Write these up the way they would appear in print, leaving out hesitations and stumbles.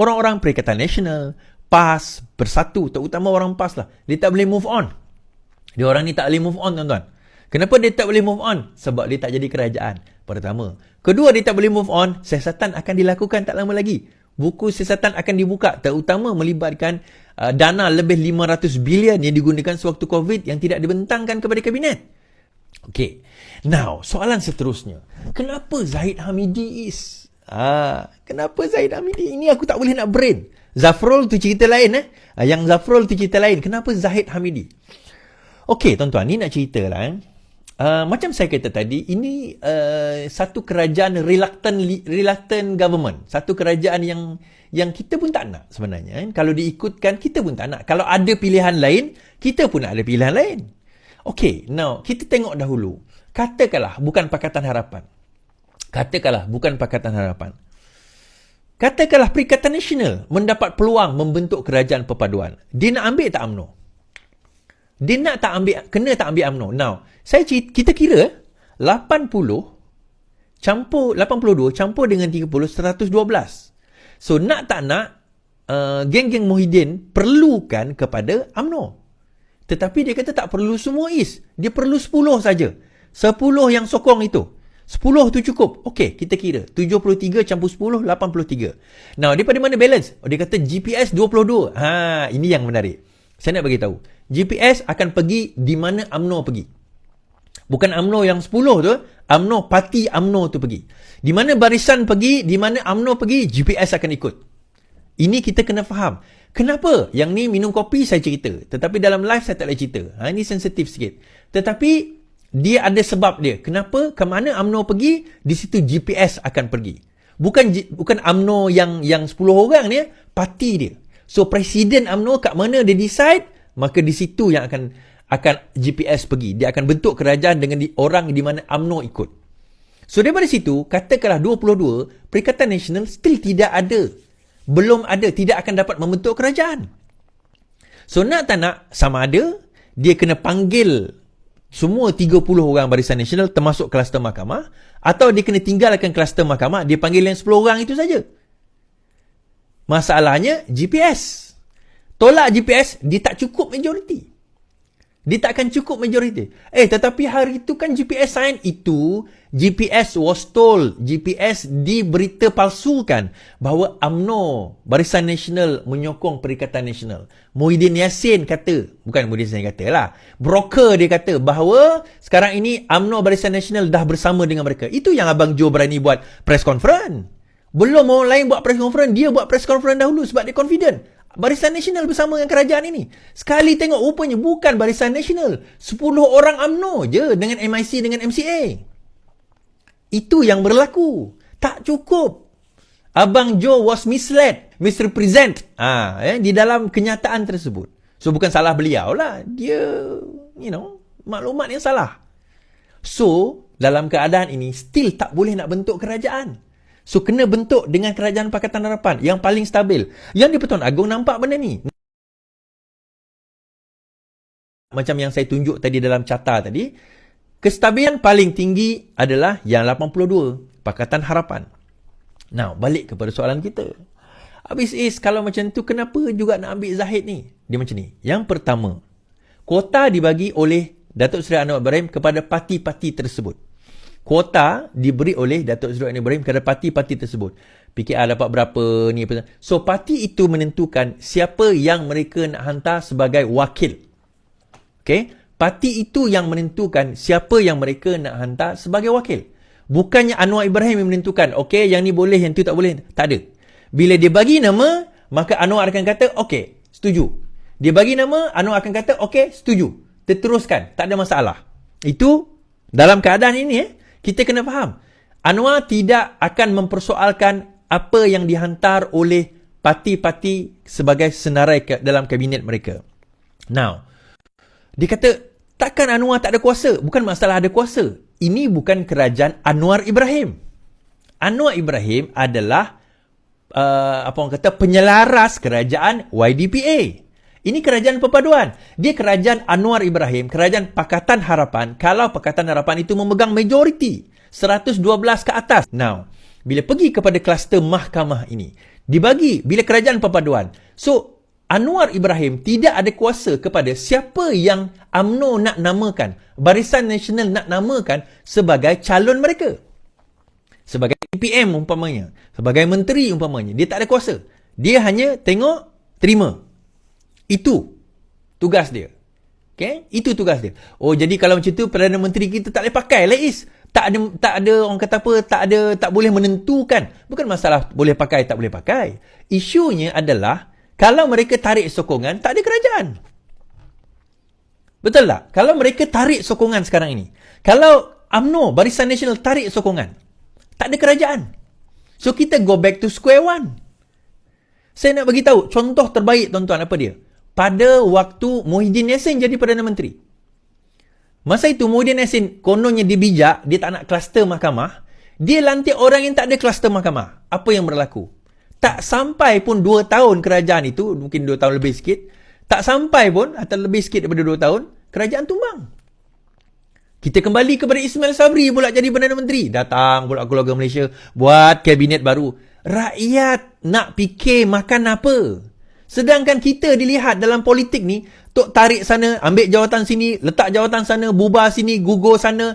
Orang-orang Perikatan Nasional, PAS, Bersatu, terutama orang PAS lah. Dia tak boleh move on. Dia orang ni tak boleh move on, tuan-tuan. Kenapa dia tak boleh move on? Sebab dia tak jadi kerajaan. Pertama. Kedua, dia tak boleh move on. Siasatan akan dilakukan tak lama lagi. Buku siasatan akan dibuka, terutama melibatkan dana lebih 500 bilion yang digunakan sewaktu COVID yang tidak dibentangkan kepada kabinet. Okay. Now, soalan seterusnya. Kenapa Zahid Hamidi is... kenapa Zahid Hamidi? Ini aku tak boleh nak brain. Zafrul tu cerita lain. Yang Zafrul tu cerita lain. Kenapa Zahid Hamidi? Okey, tuan-tuan, ni nak cerita lah. Macam saya kata tadi, ini satu kerajaan reluctant government. Satu kerajaan yang kita pun tak nak sebenarnya. Kalau diikutkan, kita pun tak nak. Kalau ada pilihan lain, kita pun nak ada pilihan lain. Okey, now, kita tengok dahulu. Katakanlah bukan Pakatan Harapan. Katakanlah Perikatan Nasional mendapat peluang membentuk kerajaan perpaduan. Dia nak ambil tak UMNO? Dia nak tak ambil, kena tak ambil UMNO? Now, kita kira 82 campur dengan 30, 112. So, nak tak nak, geng-geng Muhyiddin perlukan kepada UMNO. Tetapi dia kata tak perlu semua is. Dia perlu 10 saja. 10 yang sokong itu. 10 tu cukup. Okey, kita kira. 73 campur 10, 83. Now, daripada mana balance? Dia kata GPS 22. Ini yang menarik. Saya nak bagi tahu. GPS akan pergi di mana UMNO pergi. Bukan UMNO yang 10 tu. UMNO, parti UMNO tu pergi. Di mana barisan pergi, di mana UMNO pergi, GPS akan ikut. Ini kita kena faham. Kenapa? Yang ni minum kopi saya cerita. Tetapi dalam live saya tak boleh cerita. Ini sensitif sikit. Tetapi dia ada sebab dia. Kenapa? Ke mana UMNO pergi, di situ GPS akan pergi. Bukan UMNO yang 10 orang ni, parti dia. So presiden UMNO kat mana dia decide, maka di situ yang akan GPS pergi. Dia akan bentuk kerajaan dengan orang di mana UMNO ikut. So daripada situ, katakanlah 22, Perikatan Nasional still tidak ada. Belum ada, tidak akan dapat membentuk kerajaan. So nak tak nak, sama ada dia kena panggil semua 30 orang Barisan Nasional termasuk kluster mahkamah, atau dia kena tinggalkan kluster mahkamah, dia panggil yang 10 orang itu saja. Masalahnya GPS. Tolak GPS, dia tak cukup majoriti. Dia tak akan cukup majoriti. Tetapi hari itu kan GPS sign itu, GPS was told, GPS diberita palsukan bahawa UMNO, Barisan Nasional menyokong Perikatan Nasional. Muhyiddin Yassin kata, bukan Muhyiddin Yassin kata lah, broker dia kata bahawa sekarang ini UMNO Barisan Nasional dah bersama dengan mereka. Itu yang Abang Joe berani buat press conference. Belum orang lain buat press conference, dia buat press conference dahulu sebab dia confident. Barisan Nasional bersama dengan kerajaan ini. Sekali tengok rupanya bukan Barisan Nasional. 10 orang UMNO je dengan MIC dengan MCA. Itu yang berlaku. Tak cukup. Abang Joe was misled, misrepresent di dalam kenyataan tersebut. So bukan salah beliau lah. Dia, maklumat yang salah. So, dalam keadaan ini still tak boleh nak bentuk kerajaan. So, kena bentuk dengan kerajaan Pakatan Harapan yang paling stabil. Yang di-Pertuan Agong nampak benda ni. Macam yang saya tunjuk tadi dalam carta tadi, kestabilan paling tinggi adalah yang 82, Pakatan Harapan. Now, balik kepada soalan kita. Habis kalau macam tu, kenapa juga nak ambil Zahid ni? Dia macam ni. Yang pertama, kuota dibagi oleh Datuk Seri Anwar Ibrahim kepada parti-parti tersebut. Kuota diberi oleh Datuk Seri Anwar Ibrahim kepada parti-parti tersebut. PKR dapat berapa ni. So, parti itu menentukan siapa yang mereka nak hantar sebagai wakil. Okay? Parti itu yang menentukan siapa yang mereka nak hantar sebagai wakil. Bukannya Anwar Ibrahim yang menentukan, okay, yang ni boleh, yang tu tak boleh. Tak ada. Bila dia bagi nama, maka Anwar akan kata, okay, setuju. Dia bagi nama, Anwar akan kata, okay, setuju. Teruskan. Tak ada masalah. Itu, dalam keadaan ini, kita kena faham. Anwar tidak akan mempersoalkan apa yang dihantar oleh parti-parti sebagai senarai dalam kabinet mereka. Now, dia kata, takkan Anwar tak ada kuasa? Bukan masalah ada kuasa. Ini bukan kerajaan Anwar Ibrahim. Anwar Ibrahim adalah orang kata penyelaras kerajaan YDPA. Ini kerajaan perpaduan. Dia kerajaan Anwar Ibrahim, kerajaan Pakatan Harapan, kalau Pakatan Harapan itu memegang majoriti 112 ke atas. Now, bila pergi kepada kluster mahkamah ini, Dibagi bila kerajaan perpaduan. So, Anwar Ibrahim tidak ada kuasa kepada siapa yang UMNO nak namakan, Barisan Nasional nak namakan sebagai calon mereka. Sebagai PM umpamanya, sebagai menteri umpamanya, dia tak ada kuasa. Dia hanya tengok, terima. Itu tugas dia. Okay? Itu tugas dia. Oh, jadi kalau macam tu Perdana Menteri kita tak boleh pakai lah, Is. Tak ada orang kata apa, tak boleh menentukan. Bukan masalah boleh pakai tak boleh pakai. Isunya adalah kalau mereka tarik sokongan, tak ada kerajaan. Betul tak? Kalau mereka tarik sokongan sekarang ini, kalau UMNO, Barisan Nasional tarik sokongan, tak ada kerajaan. So kita go back to square one. Saya nak bagi tahu contoh terbaik, tuan-tuan, apa dia? Pada waktu Muhyiddin Yassin jadi Perdana Menteri. Masa itu Muhyiddin Yassin kononnya dia bijak, dia tak nak kluster mahkamah. Dia lantik orang yang tak ada kluster mahkamah. Apa yang berlaku? Tak sampai pun 2 tahun kerajaan itu, mungkin 2 tahun lebih sikit, tak sampai pun, atau lebih sikit daripada 2 tahun, kerajaan tumbang. Kita kembali kepada Ismail Sabri pula jadi Perdana Menteri. Datang pula keluarga Malaysia, buat kabinet baru. Rakyat nak fikir makan apa? Sedangkan kita dilihat dalam politik ni, tok tarik sana, ambil jawatan sini, letak jawatan sana, bubar sini, gugur sana,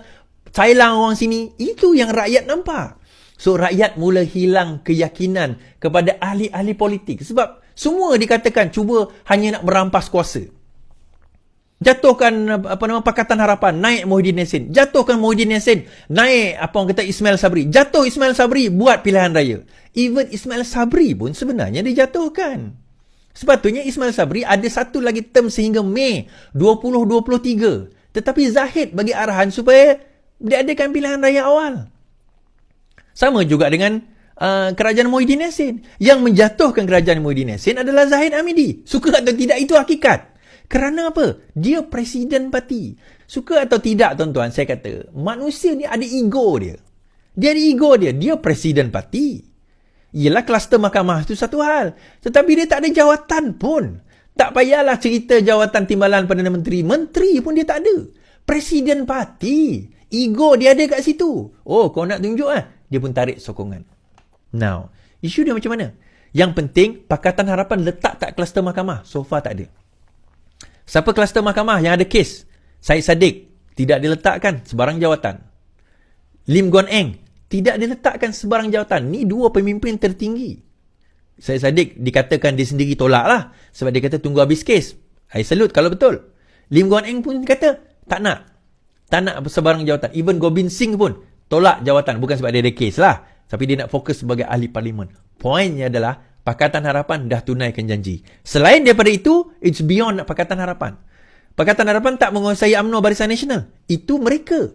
cailang orang sini. Itu yang rakyat nampak. So, rakyat mula hilang keyakinan kepada ahli-ahli politik. Sebab semua dikatakan cuba hanya nak merampas kuasa. Jatuhkan Pakatan Harapan, naik Muhyiddin Yassin. Jatuhkan Muhyiddin Yassin, naik orang kata Ismail Sabri. Jatuh Ismail Sabri, buat pilihan raya. Even Ismail Sabri pun sebenarnya dijatuhkan. Sepatutnya Ismail Sabri ada satu lagi term sehingga Mei 2023. Tetapi Zahid bagi arahan supaya diadakan pilihan raya awal. Sama juga dengan kerajaan Muhyiddin Yassin. Yang menjatuhkan kerajaan Muhyiddin Yassin adalah Zahid Hamidi. Suka atau tidak, itu hakikat. Kerana apa? Dia presiden parti. Suka atau tidak, tuan-tuan, saya kata, manusia ni ada ego dia. Dia ada ego dia. Dia presiden parti. Yelah, kluster mahkamah itu satu hal. Tetapi dia tak ada jawatan pun. Tak payahlah cerita jawatan timbalan Perdana Menteri. Menteri pun dia tak ada. Presiden parti. Ego dia ada kat situ. Oh, kau nak tunjuk lah. Dia pun tarik sokongan. Now, isu dia macam mana? Yang penting, Pakatan Harapan letak tak kluster mahkamah? So far tak ada. Siapa kluster mahkamah yang ada kes? Syed Saddiq tidak diletakkan sebarang jawatan. Lim Guan Eng tidak diletakkan sebarang jawatan. Ni dua pemimpin tertinggi. Syed Saddiq dikatakan dia sendiri tolak lah. Sebab dia kata tunggu habis kes. I salute kalau betul. Lim Guan Eng pun kata tak nak. Tak nak sebarang jawatan. Even Gobind Singh pun tolak jawatan. Bukan sebab dia ada kes lah. Tapi dia nak fokus sebagai ahli parlimen. Poinnya adalah Pakatan Harapan dah tunaikan janji. Selain daripada itu, it's beyond Pakatan Harapan. Pakatan Harapan tak menguasai UMNO Barisan Nasional. Itu mereka.